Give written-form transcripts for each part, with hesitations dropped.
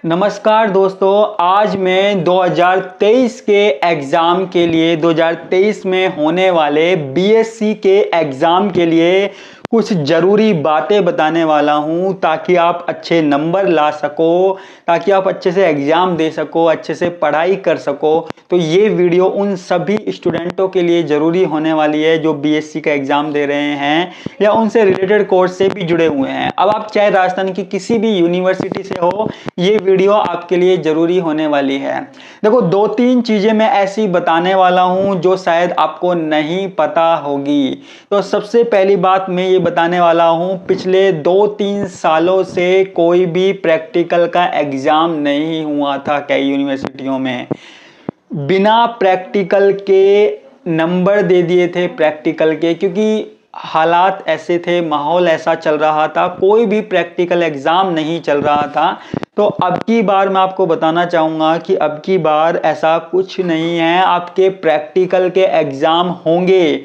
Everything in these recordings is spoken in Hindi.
नमस्कार दोस्तों, आज मैं 2023 के एग्ज़ाम के लिए 2023 में होने वाले बीएससी के एग्ज़ाम के लिए कुछ ज़रूरी बातें बताने वाला हूं ताकि आप अच्छे नंबर ला सको, ताकि आप अच्छे से एग्ज़ाम दे सको, अच्छे से पढ़ाई कर सको। तो ये वीडियो उन सभी स्टूडेंटों के लिए ज़रूरी होने वाली है जो बीएससी का एग्ज़ाम दे रहे हैं या उनसे रिलेटेड कोर्स से भी जुड़े हुए हैं। अब आप चाहे राजस्थान की किसी भी यूनिवर्सिटी से हो, ये वीडियो आपके लिए जरूरी होने वाली है। देखो, दो तीन चीजें मैं ऐसी बताने वाला हूं जो शायद आपको नहीं पता होगी। तो सबसे पहली बात मैं ये बताने वाला हूं, पिछले 2-3 सालों से कोई भी प्रैक्टिकल का एग्जाम नहीं हुआ था कई यूनिवर्सिटियों में। बिना प्रैक्टिकल के नंबर दे दिए थे प्रैक्टिकल के, क्योंकि हालात ऐसे थे, माहौल ऐसा चल रहा था, कोई भी प्रैक्टिकल एग्जाम नहीं चल रहा था। तो अब की बार मैं आपको बताना चाहूँगा कि अब की बार ऐसा कुछ नहीं है। आपके प्रैक्टिकल के एग्ज़ाम होंगे,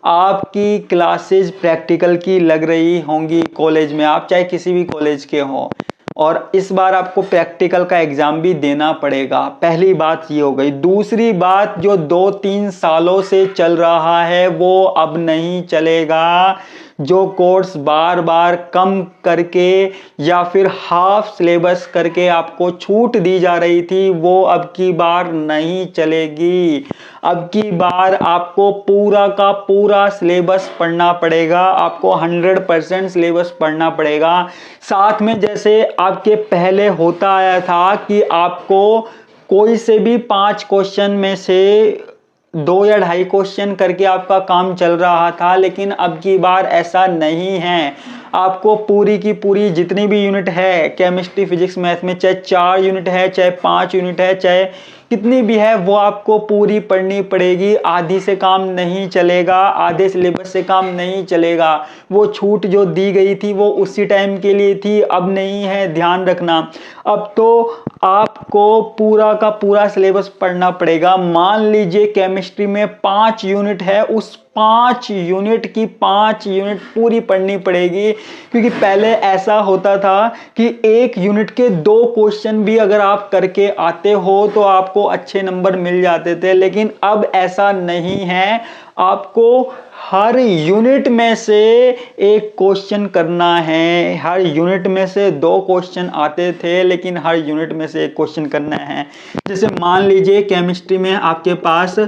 आपकी क्लासेस प्रैक्टिकल की लग रही होंगी कॉलेज में, आप चाहे किसी भी कॉलेज के हो, और इस बार आपको प्रैक्टिकल का एग्ज़ाम भी देना पड़ेगा। पहली बात ये हो गई। दूसरी बात, जो 2-3 सालों से चल रहा है वो अब नहीं चलेगा। जो कोर्स बार बार कम करके या फिर हाफ सिलेबस करके आपको छूट दी जा रही थी, वो अब की बार नहीं चलेगी। अब की बार आपको पूरा का पूरा सिलेबस पढ़ना पड़ेगा, आपको 100% सिलेबस पढ़ना पड़ेगा। साथ में जैसे आपके पहले होता आया था कि आपको कोई से भी 5 क्वेश्चन में से 2 या 2.5 क्वेश्चन करके आपका काम चल रहा था, लेकिन अब की बार ऐसा नहीं है। आपको पूरी की पूरी जितनी भी यूनिट है केमिस्ट्री, फिजिक्स, मैथ में, चाहे 4 यूनिट है, चाहे 5 यूनिट है, चाहे कितनी भी है, वो आपको पूरी पढ़नी पड़ेगी। आधी से काम नहीं चलेगा, आधे सिलेबस से काम नहीं चलेगा। वो छूट जो दी गई थी वो उसी टाइम के लिए थी, अब नहीं है, ध्यान रखना। अब तो आपको पूरा का पूरा सिलेबस पढ़ना पड़ेगा। मान लीजिए केमिस्ट्री में 5 यूनिट है, उस 5 यूनिट की 5 यूनिट पूरी पढ़नी पड़ेगी, क्योंकि पहले ऐसा होता था कि 1 यूनिट के 2 क्वेश्चन भी अगर आप करके आते हो तो आपको अच्छे नंबर मिल जाते थे, लेकिन अब ऐसा नहीं है। आपको हर यूनिट में से 1 क्वेश्चन करना है। हर यूनिट में से 2 क्वेश्चन आते थे, लेकिन हर यूनिट में से 1 क्वेश्चन करना है। जैसे मान लीजिए केमिस्ट्री में आपके पास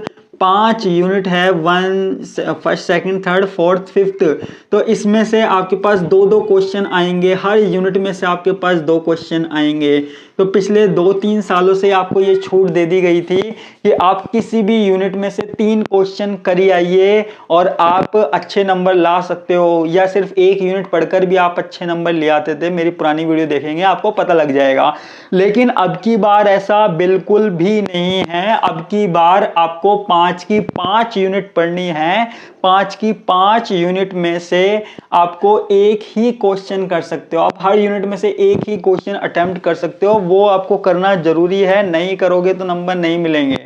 5 यूनिट है, 1 first, second, third, fourth, fifth, तो इसमें से आपके पास 2-2 क्वेश्चन आएंगे। हर यूनिट में से आपके पास 2 क्वेश्चन आएंगे। तो पिछले 2-3 सालों से आपको ये छूट दे दी गई थी कि आप किसी भी यूनिट में से 3 क्वेश्चन करी आइए और आप अच्छे नंबर ला सकते हो, या सिर्फ 1 यूनिट पढ़कर भी आप अच्छे नंबर ले आते थे। मेरी पुरानी वीडियो देखेंगे, आपको पता लग जाएगा। लेकिन अब की बार ऐसा बिल्कुल भी नहीं है। अब की बार आपको 5 की 5 यूनिट पढ़नी है। 5 की 5 यूनिट में से आपको 1 ही क्वेश्चन कर सकते हो। आप हर यूनिट में से 1 ही क्वेश्चन अटेम्प्ट कर सकते हो, वो आपको करना जरूरी है। नहीं करोगे तो नंबर नहीं मिलेंगे।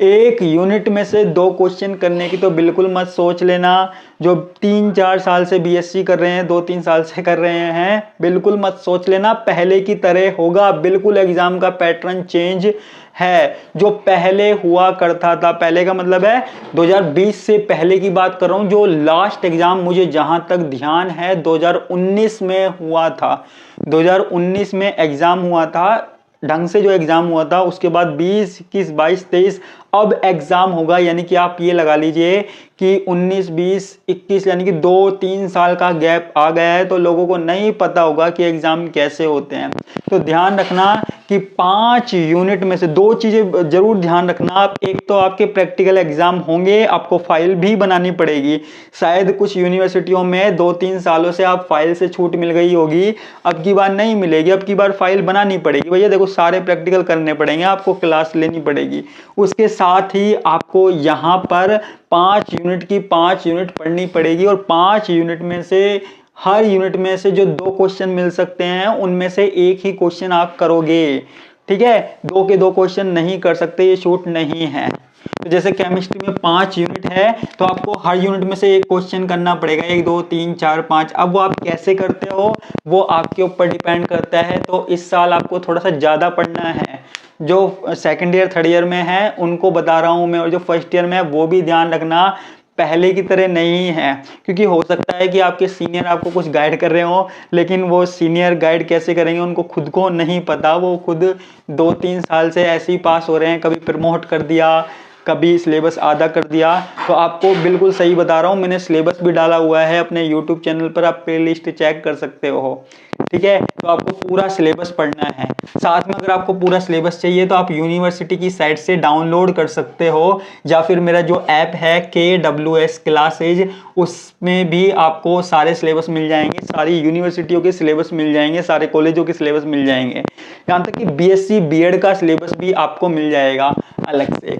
1 यूनिट में से 2 क्वेश्चन करने की तो बिल्कुल मत सोच लेना। जो 3-4 साल से बीएससी कर रहे हैं, 2-3 साल से कर रहे हैं, बिल्कुल मत सोच लेना पहले की तरह होगा। बिल्कुल एग्जाम का पैटर्न चेंज है। जो पहले हुआ करता था, पहले का मतलब है 2020 से पहले की बात कर रहा हूं। जो लास्ट एग्जाम मुझे जहां तक ध्यान है 2019 में हुआ था। 2019 में एग्जाम हुआ था, ढंग से जो एग्जाम हुआ था। उसके बाद 20, 21, 22, 23 अब एग्जाम होगा। यानी कि आप ये लगा लीजिए कि 19, 20, 21 यानी कि 2-3 साल का गैप आ गया है, तो लोगों को नहीं पता होगा कि एग्जाम कैसे होते हैं। तो ध्यान रखना कि 5 यूनिट में से 2 चीजें जरूर ध्यान रखना। आप एक तो आपके प्रैक्टिकल एग्जाम होंगे, आपको फाइल भी बनानी पड़ेगी। शायद कुछ यूनिवर्सिटियों में 2-3 सालों से आप फाइल से छूट मिल गई होगी, अब की बार नहीं मिलेगी। अब की बार फाइल बनानी पड़ेगी। भैया देखो, सारे प्रैक्टिकल करने पड़ेंगे, आपको क्लास लेनी पड़ेगी। उसके साथ ही आपको यहाँ पर 5 यूनिट की 5 यूनिट पढ़नी पड़ेगी, और 5 यूनिट में से हर यूनिट में से जो 2 क्वेश्चन मिल सकते हैं उनमें से 1 ही क्वेश्चन आप करोगे। ठीक है, 2 के 2 क्वेश्चन नहीं कर सकते, ये छूट नहीं है। तो जैसे केमिस्ट्री में 5 यूनिट है तो आपको हर यूनिट में से एक क्वेश्चन करना पड़ेगा, 1 2 3 4 5। अब वो आप कैसे करते हो वो आपके ऊपर डिपेंड करता है। तो इस साल आपको थोड़ा सा ज़्यादा पढ़ना है। जो सेकेंड ईयर थर्ड ईयर में है उनको बता रहा हूँ मैं, और जो फर्स्ट ईयर में है वो भी ध्यान रखना, पहले की तरह नहीं है। क्योंकि हो सकता है कि आपके सीनियर आपको कुछ गाइड कर रहे हो, लेकिन वो सीनियर गाइड कैसे करेंगे उनको खुद को नहीं पता। वो खुद 2-3 साल से ऐसे ही पास हो रहे हैं, कभी प्रमोट कर दिया, कभी सिलेबस आधा कर दिया। तो आपको बिल्कुल सही बता रहा हूँ, मैंने सिलेबस भी डाला हुआ है अपने यूट्यूब चैनल पर, आप प्लेलिस्ट चेक कर सकते हो। ठीक है, तो आपको पूरा सिलेबस पढ़ना है। साथ में अगर आपको पूरा सिलेबस चाहिए तो आप यूनिवर्सिटी की साइट से डाउनलोड कर सकते हो, या फिर मेरा जो ऐप है KWS क्लासेज, उसमें भी आपको सारे सिलेबस मिल जाएंगे, सारी यूनिवर्सिटियों के सिलेबस मिल जाएंगे, सारे कॉलेजों के सिलेबस मिल जाएंगे, यहाँ तक कि BSc BEd का सिलेबस भी आपको मिल जाएगा अलग से।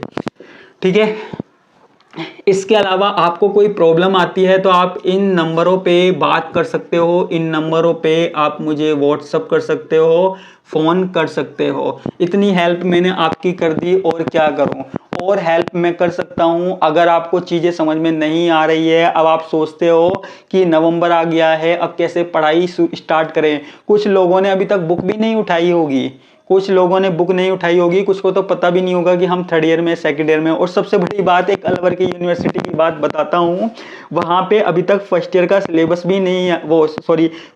ठीक है, इसके अलावा आपको कोई प्रॉब्लम आती है तो आप इन नंबरों पे बात कर सकते हो, इन नंबरों पे आप मुझे व्हाट्सअप कर सकते हो, फ़ोन कर सकते हो। इतनी हेल्प मैंने आपकी कर दी, और क्या करूं, और हेल्प मैं कर सकता हूं। अगर आपको चीज़ें समझ में नहीं आ रही है, अब आप सोचते हो कि नवंबर आ गया है अब कैसे पढ़ाई स्टार्ट करें, कुछ लोगों ने अभी तक बुक भी नहीं उठाई होगी, कुछ लोगों ने बुक नहीं उठाई होगी, कुछ को तो पता भी नहीं होगा कि हम थर्ड ईयर में सेकंड ईयर में। और सबसे बड़ी बात, एक अलवर की यूनिवर्सिटी की बात बताता हूँ, वहाँ पे अभी तक फर्स्ट ईयर का सिलेबस भी नहीं,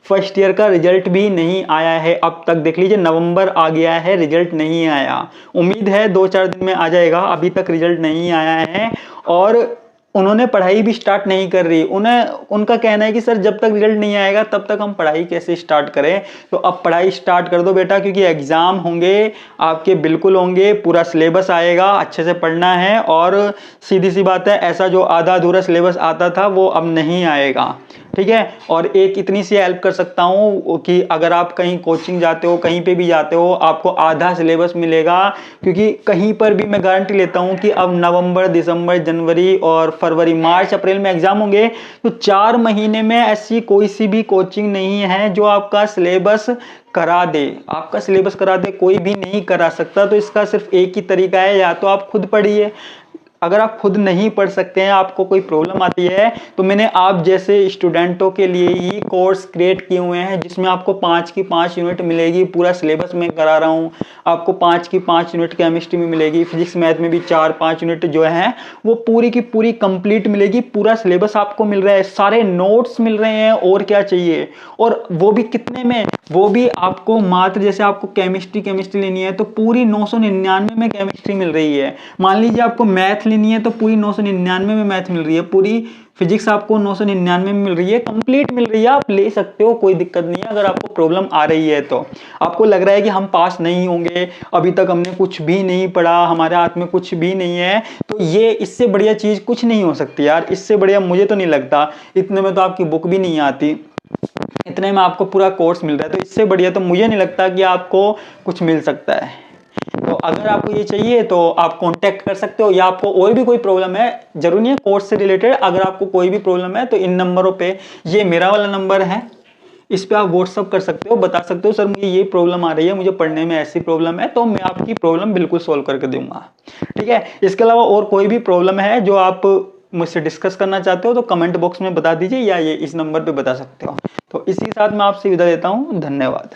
फर्स्ट ईयर का रिजल्ट भी नहीं आया है अब तक। देख लीजिए, नवंबर आ गया है, रिजल्ट नहीं आया। उम्मीद है 2-4 दिन में आ जाएगा, अभी तक रिजल्ट नहीं आया है। और उन्होंने पढ़ाई भी स्टार्ट नहीं कर रही। उनका कहना है कि सर जब तक रिजल्ट नहीं आएगा तब तक हम पढ़ाई कैसे स्टार्ट करें। तो अब पढ़ाई स्टार्ट कर दो बेटा, क्योंकि एग्जाम होंगे आपके, बिल्कुल होंगे, पूरा सिलेबस आएगा, अच्छे से पढ़ना है। और सीधी सी बात है, ऐसा जो आधा अधूरा सिलेबस आता था वो अब नहीं आएगा। ठीक है, और एक इतनी सी हेल्प कर सकता हूँ कि अगर आप कहीं कोचिंग जाते हो, कहीं पे भी जाते हो, आपको आधा सिलेबस मिलेगा। क्योंकि कहीं पर भी मैं गारंटी लेता हूँ कि अब नवंबर, दिसंबर, जनवरी और फरवरी, मार्च, अप्रैल में एग्जाम होंगे, तो 4 महीने में ऐसी कोई सी भी कोचिंग नहीं है जो आपका सिलेबस करा दे। आपका सिलेबस करा दे कोई भी नहीं करा सकता। तो इसका सिर्फ एक ही तरीका है, या तो आप खुद पढ़िए। अगर आप खुद नहीं पढ़ सकते हैं, आपको कोई प्रॉब्लम आती है, तो मैंने आप जैसे स्टूडेंटों के लिए ही कोर्स क्रिएट किए हुए हैं, जिसमें आपको 5 की 5 यूनिट मिलेगी। पूरा सिलेबस मैं करा रहा हूँ, आपको 5 की 5 यूनिट केमिस्ट्री में मिलेगी, फिजिक्स मैथ में भी 4-5 यूनिट जो है वो पूरी की पूरी कंप्लीट मिलेगी। पूरा सिलेबस आपको मिल रहा है, सारे नोट्स मिल रहे हैं, और क्या चाहिए। और वो भी कितने में, वो भी आपको मात्र, जैसे आपको केमिस्ट्री लेनी है तो पूरी 999 में केमिस्ट्री मिल रही है। मान लीजिए आपको मैथ लेनी है तो पूरी 999 में मैथ मिल रही है। पूरी फिजिक्स आपको 999 में मिल रही है, कंप्लीट मिल रही है, आप ले सकते हो, कोई दिक्कत नहीं है। अगर आपको प्रॉब्लम आ रही है तो, आपको लग रहा है कि हम पास नहीं होंगे, अभी तक हमने कुछ भी नहीं पढ़ा, हमारे हाथ में कुछ भी नहीं है, तो ये इससे बढ़िया चीज कुछ नहीं हो सकती यार। इससे बढ़िया मुझे तो नहीं लगता। इतने में तो आपकी बुक भी नहीं आती, इतने में आपको पूरा कोर्स मिल रहा है, तो इससे बढ़िया तो मुझे नहीं लगता कि आपको कुछ मिल सकता है। तो अगर आपको ये चाहिए तो आप कांटेक्ट कर सकते हो, या आपको और भी कोई प्रॉब्लम है, जरूरी नहीं है कोर्स से रिलेटेड, अगर आपको कोई भी प्रॉब्लम है तो इन नंबरों पे, ये मेरा वाला नंबर है, इस पे आप व्हाट्सअप कर सकते हो, बता सकते हो सर मुझे ये प्रॉब्लम आ रही है, मुझे पढ़ने में ऐसी प्रॉब्लम है, तो मैं आपकी प्रॉब्लम बिल्कुल सोल्व करके दूंगा। ठीक है, इसके अलावा और कोई भी प्रॉब्लम है जो आप मुझसे डिस्कस करना चाहते हो तो कमेंट बॉक्स में बता दीजिए, या ये इस नंबर पे बता सकते हो। तो इसी के साथ मैं आपसे विदा लेता हूँ, धन्यवाद।